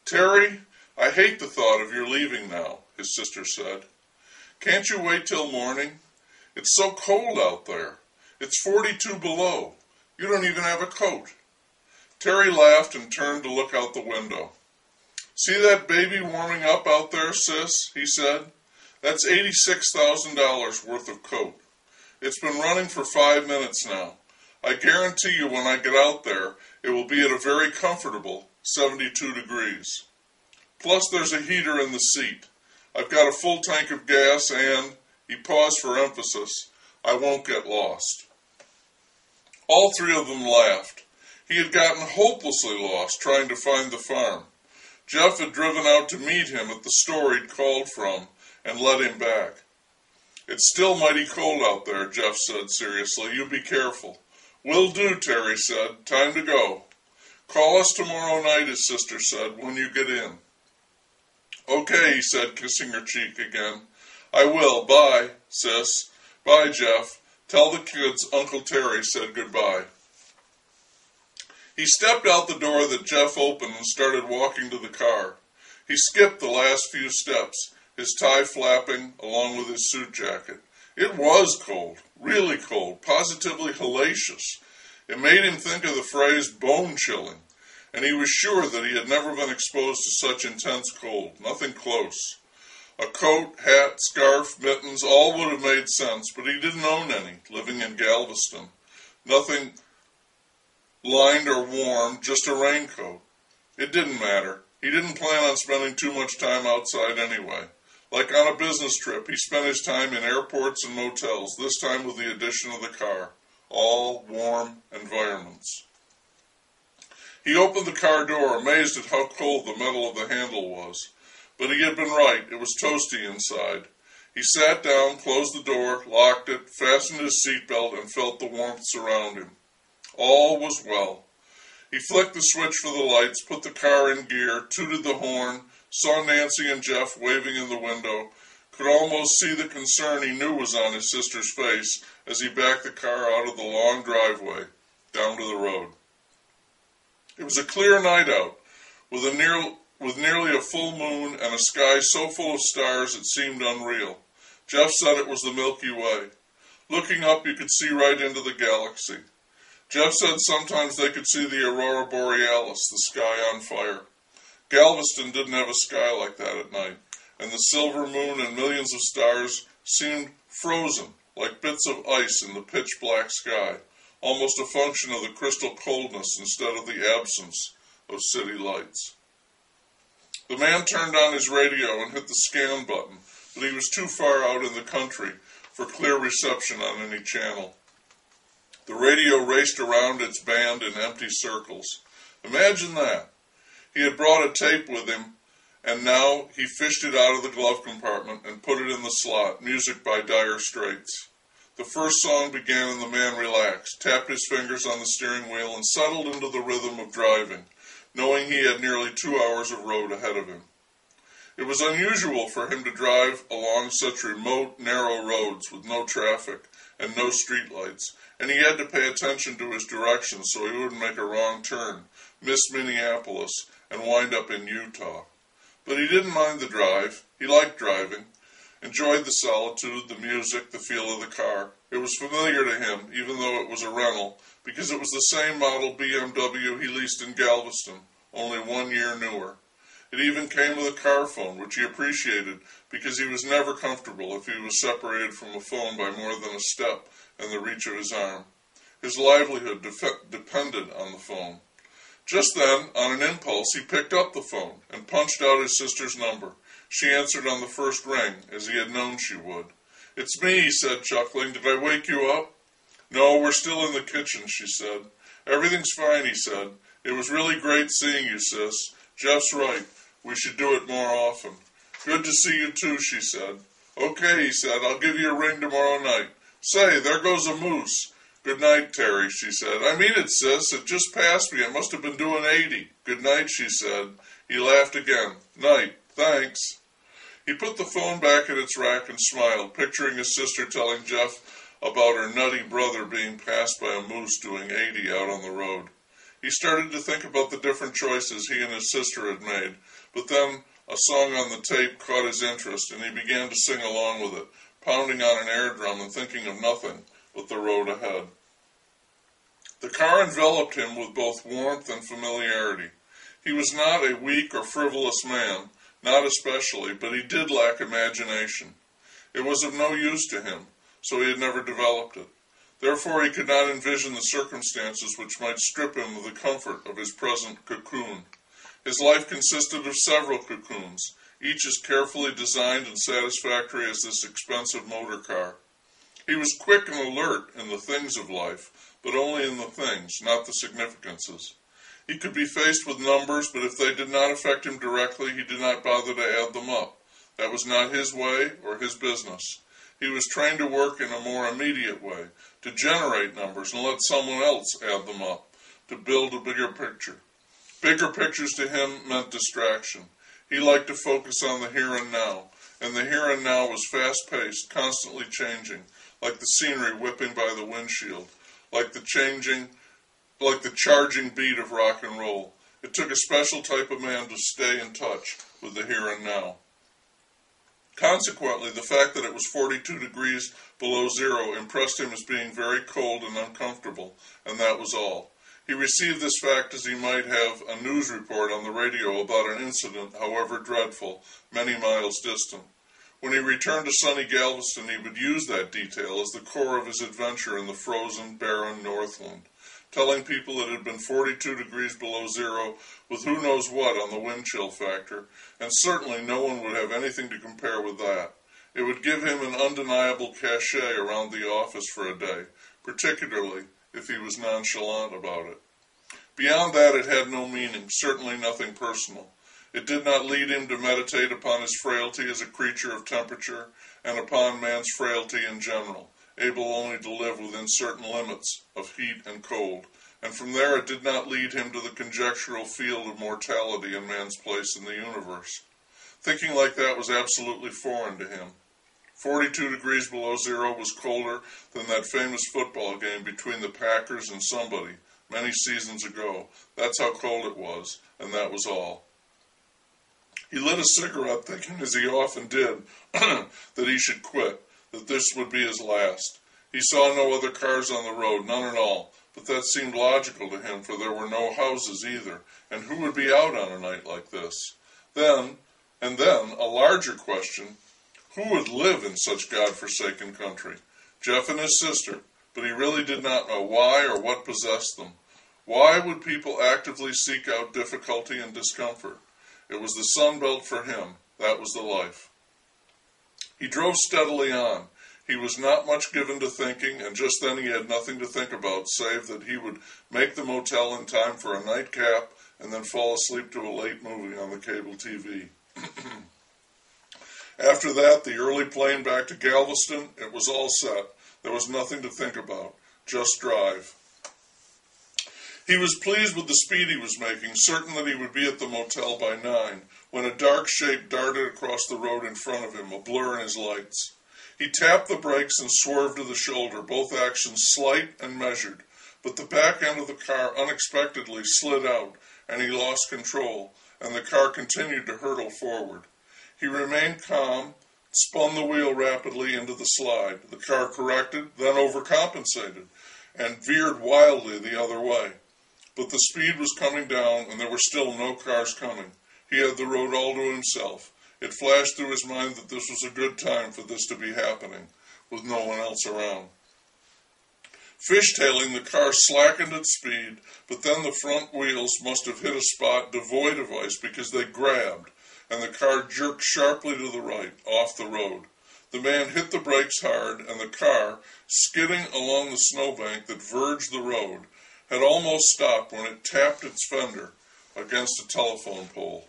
"Terry, I hate the thought of your leaving now," his sister said. "Can't you wait till morning? It's so cold out there. It's 42 below. You don't even have a coat." Terry laughed and turned to look out the window. "See that baby warming up out there, sis?" he said. "That's $86,000 worth of coat. It's been running for 5 minutes now. I guarantee you when I get out there, it will be at a very comfortable 72 degrees. Plus there's a heater in the seat. I've got a full tank of gas and," he paused for emphasis, "I won't get lost." All three of them laughed. He had gotten hopelessly lost trying to find the farm. Jeff had driven out to meet him at the store he'd called from and led him back. "It's still mighty cold out there," Jeff said seriously. "You be careful." "Will do," Terry said. "Time to go." "Call us tomorrow night," his sister said, "when you get in." "Okay," he said, kissing her cheek again. "I will. Bye, sis." "Bye, Jeff. Tell the kids Uncle Terry said goodbye." He stepped out the door that Jeff opened and started walking to the car. He skipped the last few steps, his tie flapping along with his suit jacket. It was cold, really cold, positively hellacious. It made him think of the phrase bone-chilling, and he was sure that he had never been exposed to such intense cold, nothing close. A coat, hat, scarf, mittens, all would have made sense, but he didn't own any, living in Galveston. Nothing lined or warm, just a raincoat. It didn't matter. He didn't plan on spending too much time outside anyway. Like on a business trip, he spent his time in airports and motels, this time with the addition of the car. All warm environments. He opened the car door, amazed at how cold the metal of the handle was. But he had been right. It was toasty inside. He sat down, closed the door, locked it, fastened his seatbelt, and felt the warmth surround him. All was well. He flicked the switch for the lights, put the car in gear, tooted the horn, saw Nancy and Jeff waving in the window, could almost see the concern he knew was on his sister's face as he backed the car out of the long driveway, down to the road. It was a clear night out, with nearly a full moon and a sky so full of stars it seemed unreal. Jeff said it was the Milky Way. Looking up, you could see right into the galaxy. Jeff said sometimes they could see the aurora borealis, the sky on fire. Galveston didn't have a sky like that at night, and the silver moon and millions of stars seemed frozen, like bits of ice in the pitch-black sky, almost a function of the crystal coldness instead of the absence of city lights. The man turned on his radio and hit the scan button, but he was too far out in the country for clear reception on any channel. The radio raced around its band in empty circles. Imagine that. He had brought a tape with him, and now he fished it out of the glove compartment and put it in the slot, music by Dire Straits. The first song began and the man relaxed, tapped his fingers on the steering wheel, and settled into the rhythm of driving, knowing he had nearly 2 hours of road ahead of him. It was unusual for him to drive along such remote, narrow roads with no traffic and no streetlights, and he had to pay attention to his directions so he wouldn't make a wrong turn, miss Minneapolis, and wind up in Utah. But he didn't mind the drive. He liked driving, enjoyed the solitude, the music, the feel of the car. It was familiar to him, even though it was a rental, because it was the same model BMW he leased in Galveston, only 1 year newer. It even came with a car phone, which he appreciated because he was never comfortable if he was separated from a phone by more than a step in the reach of his arm. His livelihood depended on the phone. Just then, on an impulse, he picked up the phone and punched out his sister's number. She answered on the first ring, as he had known she would. "It's me," he said, chuckling. "Did I wake you up?" "No, we're still in the kitchen," she said. "Everything's fine," he said. "It was really great seeing you, sis. Jeff's right. We should do it more often." "Good to see you too," she said. "Okay," he said. "I'll give you a ring tomorrow night. Say, there goes a moose." "Good night, Terry," she said. "I mean it, sis. It just passed me. It must have been doing 80. "Good night," she said. He laughed again. "Night. Thanks." He put the phone back in its rack and smiled, picturing his sister telling Jeff about her nutty brother being passed by a moose doing 80 out on the road. He started to think about the different choices he and his sister had made, but then a song on the tape caught his interest, and he began to sing along with it, pounding on an air drum and thinking of nothing but the road ahead. The car enveloped him with both warmth and familiarity. He was not a weak or frivolous man, not especially, but he did lack imagination. It was of no use to him, so he had never developed it. Therefore he could not envision the circumstances which might strip him of the comfort of his present cocoon. His life consisted of several cocoons, each as carefully designed and satisfactory as this expensive motor car. He was quick and alert in the things of life, but only in the things, not the significances. He could be faced with numbers, but if they did not affect him directly, he did not bother to add them up. That was not his way or his business. He was trained to work in a more immediate way, to generate numbers and let someone else add them up, to build a bigger picture. Bigger pictures to him meant distraction. He liked to focus on the here and now, and the here and now was fast-paced, constantly changing, like the scenery whipping by the windshield, like the charging beat of rock and roll. It took a special type of man to stay in touch with the here and now. Consequently, the fact that it was 42 degrees below zero impressed him as being very cold and uncomfortable, and that was all. He received this fact as he might have a news report on the radio about an incident, however dreadful, many miles distant. When he returned to sunny Galveston, he would use that detail as the core of his adventure in the frozen, barren Northland, telling people it had been 42 degrees below zero with who knows what on the wind chill factor, and certainly no one would have anything to compare with that. It would give him an undeniable cachet around the office for a day, particularly if he was nonchalant about it. Beyond that, it had no meaning, certainly nothing personal. It did not lead him to meditate upon his frailty as a creature of temperature and upon man's frailty in general, able only to live within certain limits of heat and cold, and from there it did not lead him to the conjectural field of mortality and man's place in the universe. Thinking like that was absolutely foreign to him. 42 degrees below zero was colder than that famous football game between the Packers and somebody many seasons ago. That's how cold it was, and that was all. He lit a cigarette thinking, as he often did, that he should quit, that this would be his last. He saw no other cars on the road, none at all, but that seemed logical to him, for there were no houses either, and who would be out on a night like this? Then, a larger question, who would live in such God-forsaken country? Jeff and his sister, but he really did not know why or what possessed them. Why would people actively seek out difficulty and discomfort? It was the Sun Belt for him. That was the life. He drove steadily on. He was not much given to thinking, and just then he had nothing to think about save that he would make the motel in time for a nightcap and then fall asleep to a late movie on the cable TV. After that, the early plane back to Galveston, it was all set. There was nothing to think about. Just drive. He was pleased with the speed he was making, certain that he would be at the motel by 9, when a dark shape darted across the road in front of him, a blur in his lights. He tapped the brakes and swerved to the shoulder, both actions slight and measured, but the back end of the car unexpectedly slid out, and he lost control, and the car continued to hurtle forward. He remained calm, spun the wheel rapidly into the slide. The car corrected, then overcompensated, and veered wildly the other way. But the speed was coming down, and there were still no cars coming. He had the road all to himself. It flashed through his mind that this was a good time for this to be happening, with no one else around. Fishtailing, the car slackened its speed, but then the front wheels must have hit a spot devoid of ice because they grabbed, and the car jerked sharply to the right, off the road. The man hit the brakes hard, and the car, skidding along the snowbank that verged the road, had almost stopped when it tapped its fender against a telephone pole.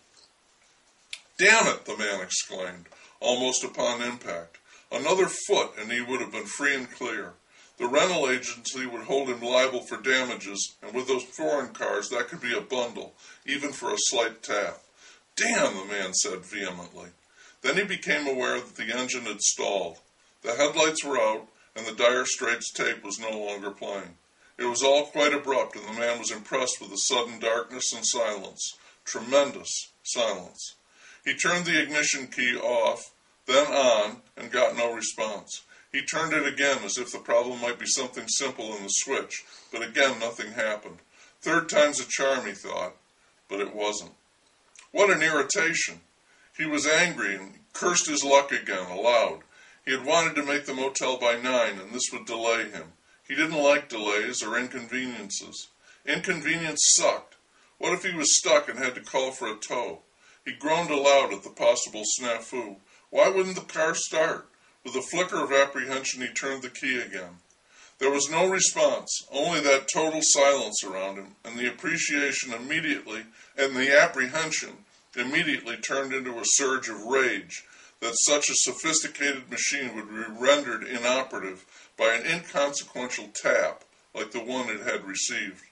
"Damn it," the man exclaimed, almost upon impact. Another foot, and he would have been free and clear. The rental agency would hold him liable for damages, and with those foreign cars, that could be a bundle, even for a slight tap. "Damn," the man said vehemently. Then he became aware that the engine had stalled. The headlights were out, and the Dire Straits tape was no longer playing. It was all quite abrupt, and the man was impressed with the sudden darkness and silence. Tremendous silence. He turned the ignition key off, then on, and got no response. He turned it again as if the problem might be something simple in the switch, but again nothing happened. Third time's a charm, he thought, but it wasn't. What an irritation! He was angry and cursed his luck again, aloud. He had wanted to make the motel by 9, and this would delay him. He didn't like delays or inconveniences. Inconvenience sucked. What if he was stuck and had to call for a tow? He groaned aloud at the possible snafu. Why wouldn't the car start? With a flicker of apprehension, he turned the key again. There was no response, only that total silence around him, and the apprehension immediately turned into a surge of rage that such a sophisticated machine would be rendered inoperative by an inconsequential tap like the one it had received.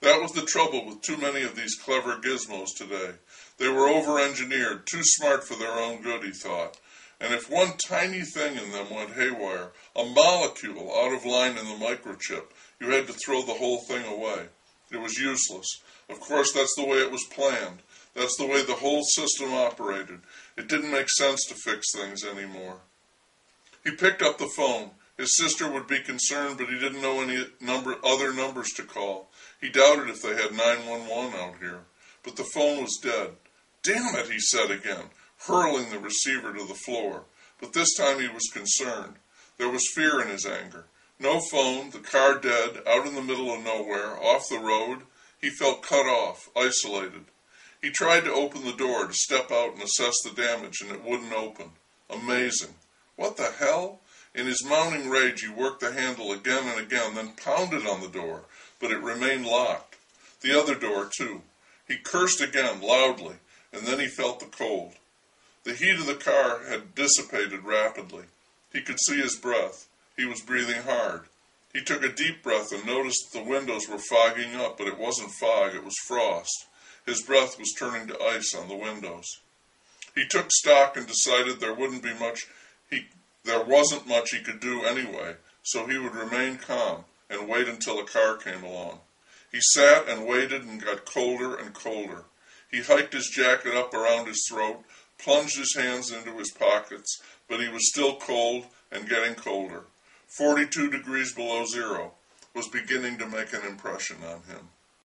That was the trouble with too many of these clever gizmos today. They were over-engineered, too smart for their own good, he thought. And if one tiny thing in them went haywire, a molecule out of line in the microchip, you had to throw the whole thing away. It was useless. Of course, that's the way it was planned. That's the way the whole system operated. It didn't make sense to fix things anymore. He picked up the phone. His sister would be concerned, but he didn't know any other numbers to call. He doubted if they had 911 out here. But the phone was dead. "Damn it," he said again, hurling the receiver to the floor. But this time he was concerned. There was fear in his anger. No phone, the car dead, out in the middle of nowhere, off the road. He felt cut off, isolated. He tried to open the door, to step out and assess the damage, and it wouldn't open. Amazing. What the hell? In his mounting rage, he worked the handle again and again, then pounded on the door, but it remained locked. The other door, too. He cursed again, loudly, and then he felt the cold. The heat of the car had dissipated rapidly. He could see his breath. He was breathing hard. He took a deep breath and noticed that the windows were fogging up, but it wasn't fog, it was frost. His breath was turning to ice on the windows. He took stock and decided there wasn't much he could do anyway, so he would remain calm and wait until a car came along. He sat and waited and got colder and colder. He hiked his jacket up around his throat, plunged his hands into his pockets, but he was still cold and getting colder. 42 degrees below zero was beginning to make an impression on him.